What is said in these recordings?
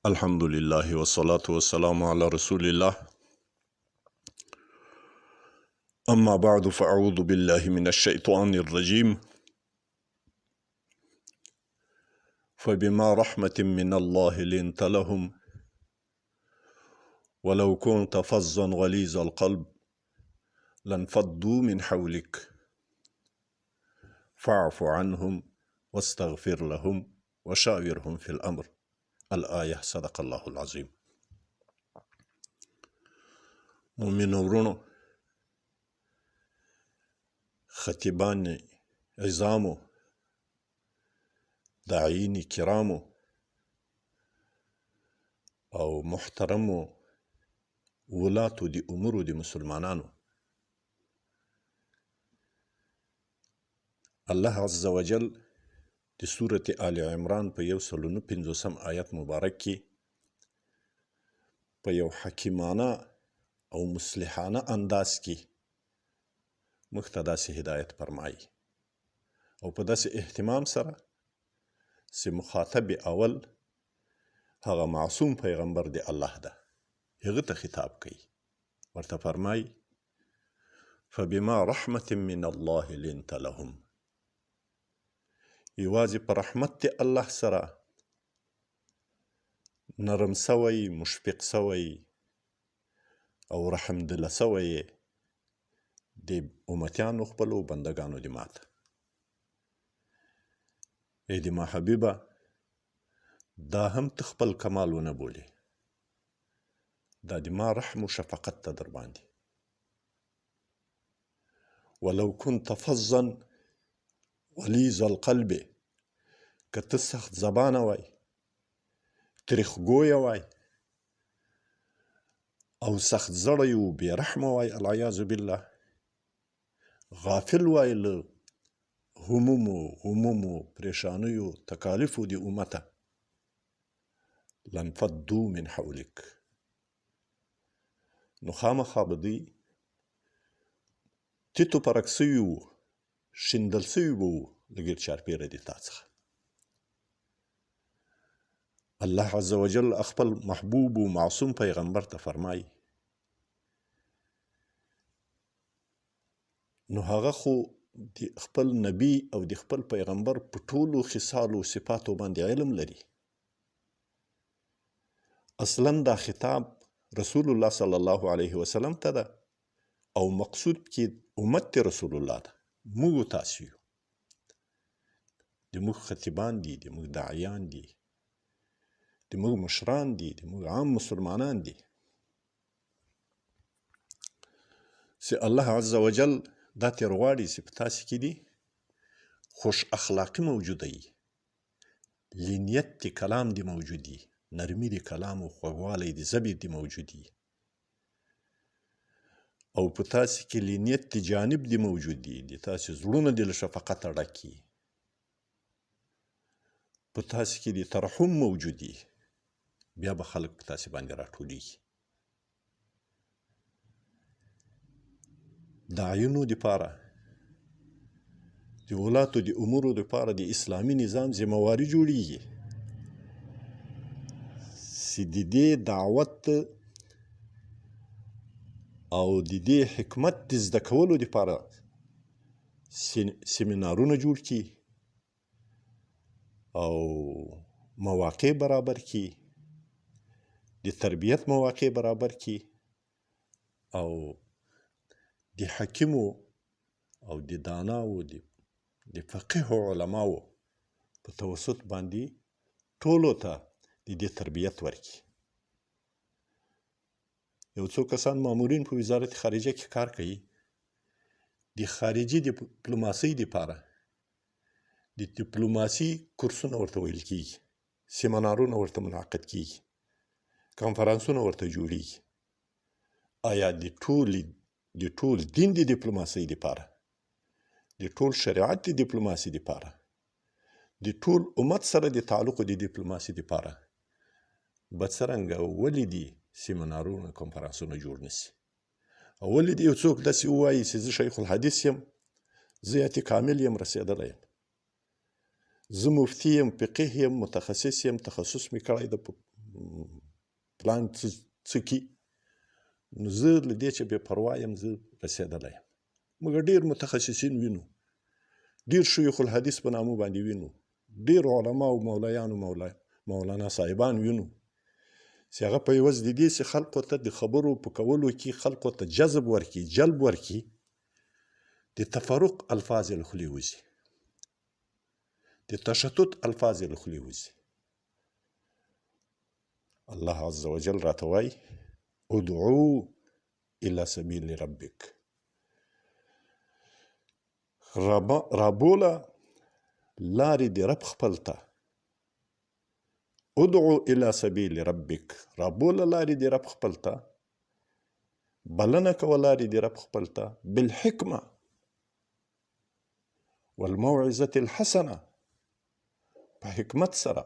الحمد لله والصلاة والسلام على رسول الله. أما بعد فأعوذ بالله من الشيطان الرجيم. فبما رحمة من الله لنت لهم ولو كنت فظا غليظ القلب لانفضوا من حولك فاعف عنهم واستغفر لهم وشاورهم في الأمر. الآية. صدق الله العظيم. مؤمن ورونو، خطيبان عظامو، داعين کرامو او محترمو ولاتو دي امورو دي مسلمانانو، الله عز وجل دي سورة آل عمران په 159 آیت مبارک کی په یو حکیمانه او مصلحانه انداز کی موږ ته داسې هدایت فرمایي او په داسې اهتمام سره چې مخاطب اول هغه معصوم پیغمبر دی الله ده، هغه ته خطاب کوي، ورته فرمایي فبما رحمة من الله لنت لهم، یوازې په رحمت دی الله سره نرم سوی، مشفق سوی او رحم دله سوی د امتیانو خپلو بندگانو دی ماته. ای دی ما حبیبه، دا هم تخپل کمال ونه بولی، دا دی ما رحم و شفقت تا در باندی. ولو كنت فظا غلیظ القلب، که ته سخت زبانه وای، تریخګویه وای او سخت زړی و بې رحمه وای، العیاذ بالله، غافل وای له همومو غمومو پریشانیو تکالیفو دی امته، لانفضوا من حولک، نو خامخا به دوی تیتو پرک سوي وو، شیندل سوي به وو له ګرد چارپیره د تا څخه. الله عز وجل خپل محبوب و معصوم پیغمبر ته فرمایي نو هغه خو د خپل نبی او د خپل پیغمبر په ټولو خصالو صفاتو باندې علم لري. اصلا دا خطاب رسول الله صلی الله علیه وسلم ته ده او مقصود کې امت رسول الله ده، موږ تاسو یو، د موږ خطیبان دي، د موږ داعیان دي، د موږ مشران دي، د موږ عام مسلمانان دي، چې الله عز وجل دا تیر غواړي چې په تاسو کې دي خوش اخلاقی موجوده وي، لینیت د کلام دی موجودی، نرمی د کلام او خوږوالی د ژبې دی موجودی، او په تاسو کې لینیت د جانب دی موجودی، د تاسو زړونه د له شفقت ډکي، په تاسو کې د ترحم موجودی، بیا به خلک په تاسو باندې راټولیږي. د عینو دپاره د ولاتو د امورو دپاره د اسلامي نظام ذمهواري جوړیږي چې د دې دعوت او د دې حکمت د زده کولو دپاره سیمینارونه جوړ کړي او مواقع برابر کړي، د تربیت مواقع برابر کړي او د حکیمو او د داناو د فقیه علماو په توسط باندې ټولو ته د دې تربیت ورکړي. یو څو کسان مامورین په وزارت خارجه کې کار کوي، د خارجي ډیپلوماسۍ دپاره د ډیپلوماسي کورسونه ورته ویل کیږي، سیمینارونه ورته منعقد کیږي، کنفرانسونه ورته جوړیږي. آیا د ټول دین د ډیپلوماسۍ دپاره، د ټول شریعت د ډیپلوماسۍ دپاره، د ټول امت سره د تعلق د ډیپلوماسۍ دپاره به څرنګه ولې دي سیمینارونه کنفرانسونه جوړ نشي؟ او ولې دې یو څوک داسې ووایي چې زه شیخ الحدیث یم، زه یاتي کامل یم، رسېدلی یم، زه مفتي یم، فقیه یم، متخصص یم، تخصص مې کړی ده په پلان څه کي، نو زه له دې چې بې پروا یم زه رسېدلی یم. موږ ډېر متخصصین وینو، ډېر شیوخ الحدیث په نامه باندې وینو، ډېر علما او مولایانو مولانا صاحبان وینو چې هغه په عوض د دې چې خلقو ته د خبرو په کولو کې خلقو ته جذب ورکړي، جلب ورکړي، د تفرق الفاظ یې له خولې وځي، د تشتت الفاظ یې له خولې وځي. الله عز وجل راته وایي ادعو الى سبیل ربک، رابوله لارې د رب خپل ته. ادعو الى سبیل ربک، رابوله لارې د رب خپل ته، بلنه کوه لارې د رب خپل ته، بالحکمه والموعظة الحسنه، په حکمت سره،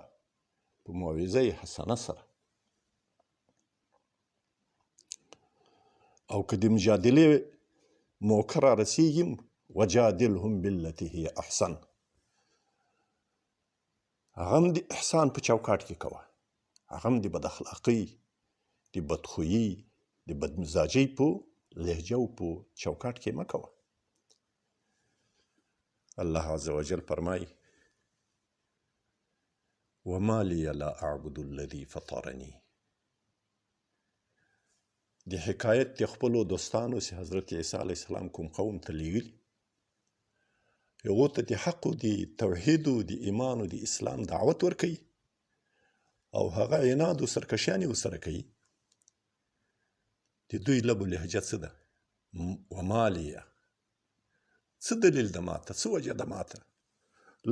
په موعظه حسنه سره. او که د مجادلې موقع را رسیږي وجادلهم بالتي هي احسن، هغه هم د احسان په چوکاټ کې کوه، هغه هم د بد اخلاقۍ، د بدخویي، د بدمزاجۍ په لهجه او په چوکاټ کې مه کوه. الله عز وجل فرمایي وما لي لا اعبد الذي فطرني. د حکایت د خپلو دوستانو چې حضرت عیسی علیه السلام کوم قوم ته لیږلي، هغو ته د حق و د توحید و د ایمان و د اسلام دعوت ورکوي او هغه عناد و سرکشیانې ورسره کوي. د دوی لب و لهجه څه ده؟ وما لیه، څه دلیل ده ماته، څه وجه ده ماته؟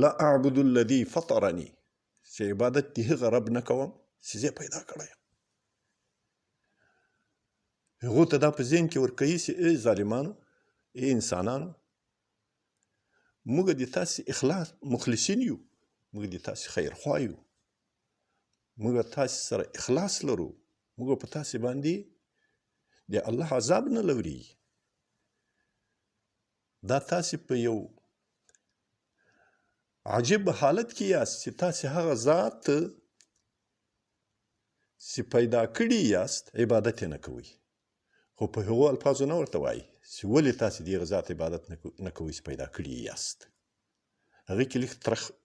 لا اعبد الذي فطرني، چې عبادت د هغه رب نه کوم چې زه پیدا کړی یم. هغو ته دا په ذهن کې ورکوي چې ای ظالمانو، ای انسانانو، موږ د تاسې اخلاص مخلصین یو، موږ د تاسې خیرخوا یو، موږ تاسې سره اخلاص لرو، موږ په تاسې باندې د الله عذاب نه لورېږي. دا تاسې په یو عجیب حالت کې یاست چې تاسې هغه ذات چې پیدا کړي یاست عبادت یې نه کوئ. خو په هغو الفاظو نه ورته وایي چې ولې تاسې د هغه ذات عبادت نه کوئ چې پیدا کړي یاست. هغې کې لږ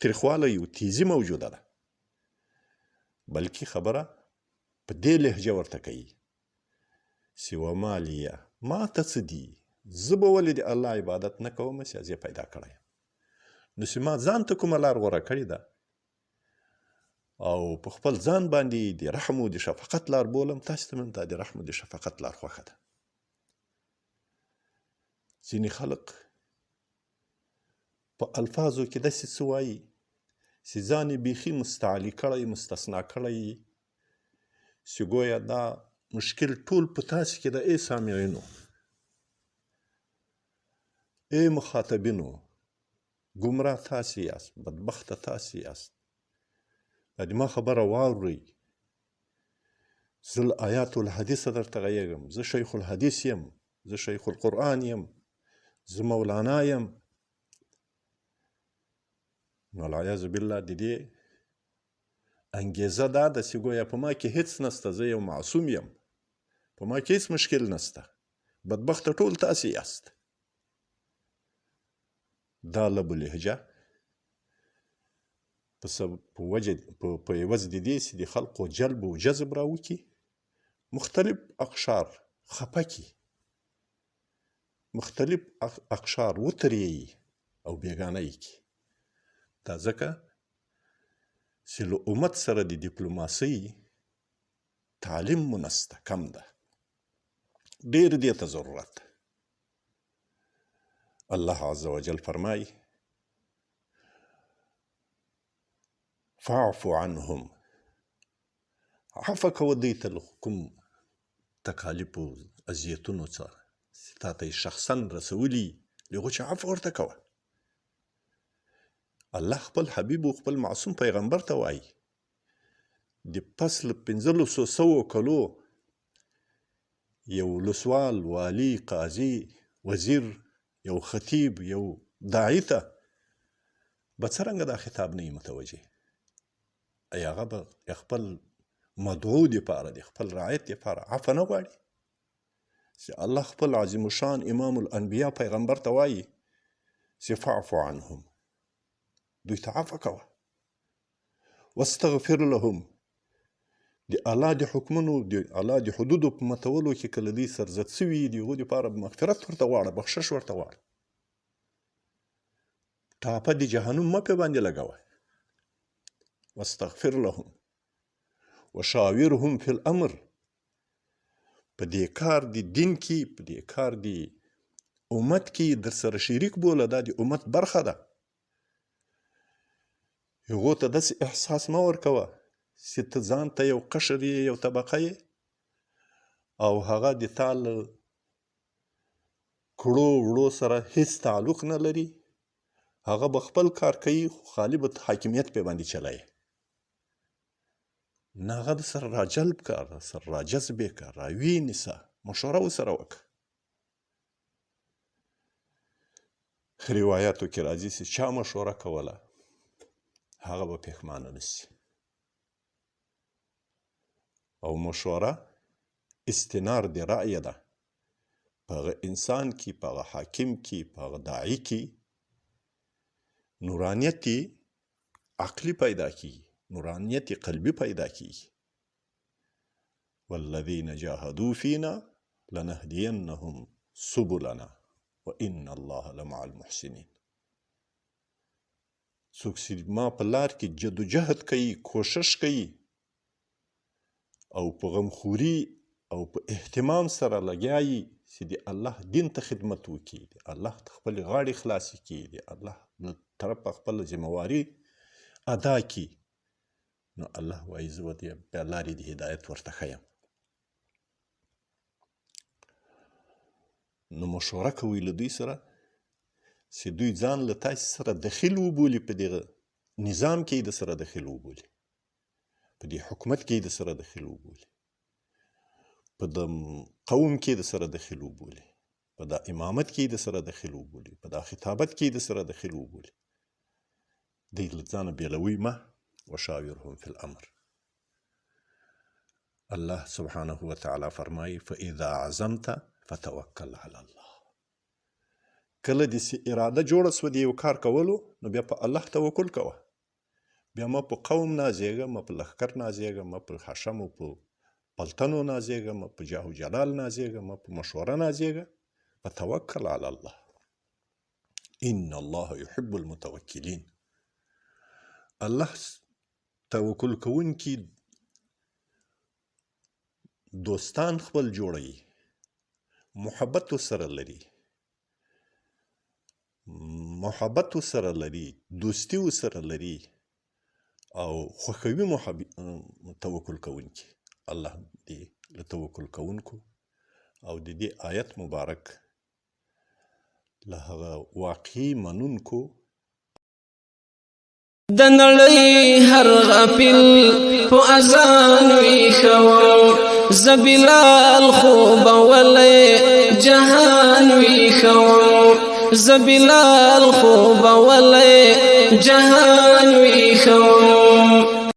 تریخوالی او تیزي موجوده ده، بلکې خبره په دې لهجه ورته کوي چې وما لیه، ما ته څه دي، زه به ولې د الله عبادت نه کوم چې زه پیدا کړی یم. نو چې ما ځان ته کومه لار غوره کړې ده او په خپل ځان باندې د رحم و د شفقت لار بولم، تاسې ته هم دا د رحم و د شفقت لار خوښه ده. ځینې خلق په الفاظو کې داسې څه وایي چې ځان یې بیخي مستعلي کړی، مستثنا کړی، چې ګویا دا مشکل ټول په تاسې کې د ای سامعینو، ای مخاطبینو، ګمراه تاسې یاست، بدبخته تاسې یاست. د ما خبره واورئ، زه له آیات الحدیثه درته غږېږم، زه شیخ الحدیث یم، زه شیخ القرآن یم، زه مولانا یم. نو العیاذ بالله د دې انګیزه دا ده چې ګویا په ما کې هیڅ نسته، زه یو معصوم یم، په ما کې هیڅ مشکل نسته، بدبخته ټول تاسې یاست. دا لب و لهجه په عوض د دې چې د خلقو جلب و جذب راوکړي، مختلف اقشار خفه کړي، مختلف اقشار وتریي او بېګانه یې کړي. دا ځکه چې له امت سره د ډیپلوماسۍ تعلیم مو نسته، کم ده، ډېر دې ته ضرورت ده. الله عز وجل فرمایي فاعف عنهم، عفو کوه دوی ته له کوم تکالیفو اذیتونو څخه چې تا ته یې شخصا رسولي، له هغو چې عفو ورته کوه. الله خپل حبیب و خپل معصوم پیغمبر ته وایي د پس له 1500 کلو یو ولسوال، والی، قاضي، وزیر، یو خطیب، یو داعی ته به څرنګه دا خطاب نه وي متوجه؟ ای هغه به خپل مدعو دپاره د خپل رعیت دپاره عفو نه غواړي چې الله خپل عظیم الشان امام الانبیا پیغمبر ته وایي چې فاعفو عنهم دوی ته عفو کوه واستغفر لهم د الله د حکمونو د الله د حدودو په ماتولو کې کله دوی سرزد سوي د هغو دپاره مغفرت ورته غواړه بخشش ورته غواړه ټاپه د جهنم مه پې باندې لګوه واستغفر لهم وشاورهم فی الامر په دې کار د دین کې په دې کار د امت کې در سره شریک بوله دا د امت برخه ده هغو ته داسې احساس مه ورکوه چې ته ځان ته یو قشر یې یو طبقه یې او هغه د تا له کړو وړو سره هیڅ تعلق نه لري هغه به خپل کار کوي خو خالي به حاکمیت پې باندې چلوي نه هغه د سره راجلب که سره راجذبې که راوینیسه مشوره ورسره وکړه روایاتو کې راځي چې چا مشوره کوله هغه به پښیمانه نشي او مشوره استنار د رأی ده په هغه انسان کې په هغه حاکم کې په هغه داعي کې نورانیت عقلی پیدا کیږي نورانیت قلبی پیدا کیږي والذین جاهدوا فینا لنهدینهم سبلنا وان الله لمع المحسنین څوک چې ما په لار کې جدوجهد کوي کوشش کوي او په غمخوري او په اهتمام سره لګیایي چې د الله دین ته خدمت وکړي د الله ته خپل غاړې خلاصې کړي د الله له طرفه خپل ذمواري ادا کړي نو الله وایي زه به بیا لارې د هدایت ورته ښیم نو مشوره کوئ له دوی سره چې دوی ځان له تاسې سره دخیل وبولي په دغه نظام کې د سره دخیل وبولي په دې حکومت کې د سره دخیل وبولي په د قوم کې د سره دخیل وبولي په دا امامت کې د سره دخیل وبولي په دا خطابت کې د سره دخیل وبولي دوی له ځانه بېلوي مه وشاورهم فی الامر الله سبحانه وتعالی فرمایي فاذا عزمت فتوکل علی الله کله دې اراده جوړه سوه د یو کار کولو نو بیا په الله توکل کوه بیا مه په قوم نازېږه مه په لښکر نازېږه مه په حشمو په پلتنو نازېږه مه په جاه و جلال نازېږه مه په مشوره نازېږه فتوکل علی الله ان الله يحب المتوکلین الله توکل کوونکي دوستان خپل جوړوي محبت سره لري محبت سره لري دوستی سره لري او خوښوي توکل کوونکي الله دې له توکل کوونکو او د دې آیت مبارک له هغه واقعي منونکو د نړۍ هر غافل په اذان ویښوم زه بلال خو به ولې جهان ویښوم زه بلال خو به ولې جهان ویښوم